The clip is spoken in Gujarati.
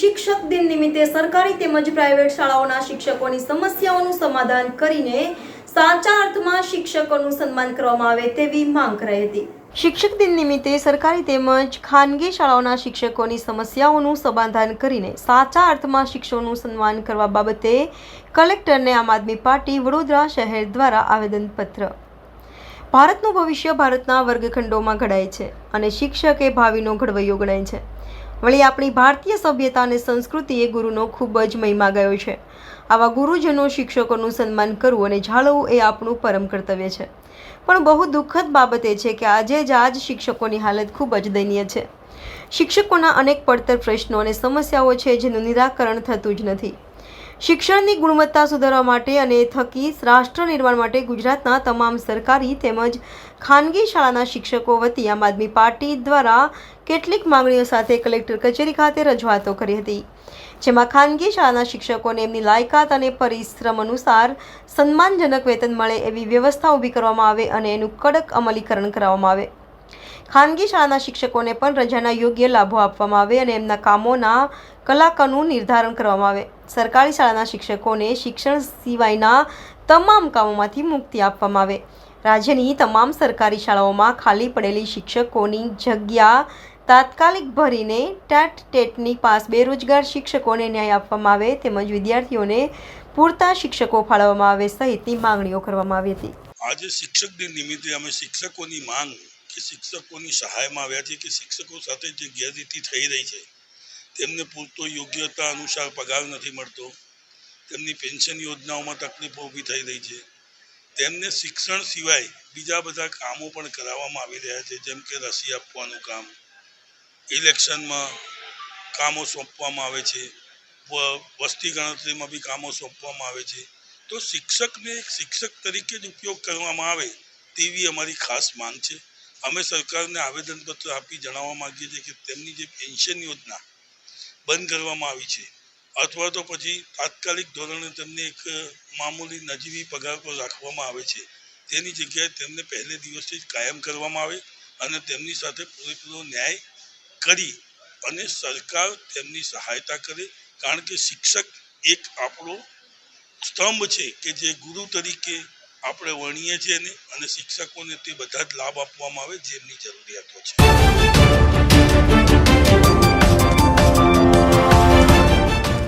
શિક્ષક દિન નિમિત્તે સરકારી તેમજ પ્રાઇવેટ શાળાઓના શિક્ષકોની સમસ્યાઓનું સમાધાન કરીને સાચા અર્થમાં શિક્ષકોનું સન્માન કરવામાં આવે તેવી માંગ કરાઈ હતી। શિક્ષક દિન નિમિત્તે સરકારી તેમજ ખાનગી શાળાઓના શિક્ષકોની સમસ્યાઓનું સમાધાન કરીને સાચા અર્થમાં શિક્ષકોનું સન્માન કરવા બાબતે કલેક્ટરને આમ આદમી પાર્ટી વડોદરા શહેર દ્વારા આવેદનપત્ર। ભારતનું ભવિષ્ય ભારતના વર્ગખંડોમાં ઘડાય છે અને શિક્ષક એ ભાવિનો ઘડવૈયો ગણાય છે। વળી આપણી ભારતીય સભ્યતા અને સંસ્કૃતિએ ગુરુનો ખૂબ જ મહિમા ગયો છે। આવા ગુરુજનો શિક્ષકોનું સન્માન કરવું અને જાળવવું એ આપણું પરમ કર્તવ્ય છે। પણ બહુ દુઃખદ બાબત એ છે કે આજે જ શિક્ષકોની હાલત ખૂબ જ દયનીય છે। શિક્ષકોના અનેક પડતર પ્રશ્નો અને સમસ્યાઓ છે જેનું નિરાકરણ થતું જ નથી। શિક્ષણની ગુણવત્તા સુધારવા માટે અને થકી રાષ્ટ્ર નિર્માણ માટે ગુજરાતના તમામ સરકારી તેમજ ખાનગી શાળાના શિક્ષકો વતી આમ આદમી પાર્ટી દ્વારા કેટલીક માંગણીઓ સાથે કલેક્ટર કચેરી ખાતે રજૂઆતો કરી હતી, જેમાં ખાનગી શાળાના શિક્ષકોને એમની લાયકાત અને પરિશ્રમ અનુસાર સન્માનજનક વેતન મળે એવી વ્યવસ્થા ઊભી કરવામાં આવે અને એનું કડક અમલીકરણ કરવામાં આવે। ખાનગી શાળાના શિક્ષકોને પણ રજાના યોગ્ય લાભો આપવામાં આવે અને એમના કામોના કલાકોનું નિર્ધારણ કરવામાં આવે। સરકારી શાળાના શિક્ષકોને શિક્ષણ સિવાયના તમામ કામોમાંથી મુક્તિ આપવામાં આવે। રાજ્યની તમામ સરકારી શાળાઓમાં ખાલી પડેલી શિક્ષકોની જગ્યા તાત્કાલિક ભરીને ટેટની પાસ બેરોજગાર શિક્ષકોને ન્યાય આપવામાં આવે તેમજ વિદ્યાર્થીઓને પૂરતા શિક્ષકો ફાળવવામાં આવે સહિતની માંગણીઓ કરવામાં આવી હતી। આજે શિક્ષક દિન નિમિત્તે અમે શિક્ષકોની માંગ કે શિક્ષકોની સહાયમાં આવ્યા છે કે શિક્ષકો સાથે જે ગેરરીતિ થઈ રહી છે તેમને પૂરતો યોગ્યતા અનુસાર પગાર નથી મળતો, તેમની પેન્શન યોજનાઓમાં તકલીફો ઊભી થઈ રહી છે, તેમને શિક્ષણ સિવાય બીજા બધા કામો પણ કરાવવામાં આવી રહ્યા છે, જેમ કે રસી આપવાનું કામ, ઇલેક્શનમાં કામો સોંપવામાં આવે છે, વસ્તી ગણતરીમાં બી કામો સોંપવામાં આવે છે। તો શિક્ષકને એક શિક્ષક તરીકે જ ઉપયોગ કરવામાં આવે તેવી અમારી ખાસ માંગ છે। અમે સરકારને આવેદનપત્ર આપી જણાવવા માગીએ છીએ કે તેમની જે પેન્શન યોજના બંધ કરવામાં આવી છે અથવા તો પછી તાત્કાલિક ધોરણે તેમને એક મામૂલી નજીવી પગાર પર રાખવામાં આવે છે, તેની જગ્યાએ તેમને પહેલે દિવસથી જ કાયમ કરવામાં આવે અને તેમની સાથે પૂરેપૂરો ન્યાય કરી અને સરકાર તેમની સહાયતા કરે। કારણ કે શિક્ષક એક આપણો સ્તંભ છે કે જે ગુરુ તરીકે આપણે વણીએ છીએ અને શિક્ષકોને તે બધા જ લાભ આપવામાં આવે જેમની જરૂરિયાતો છે।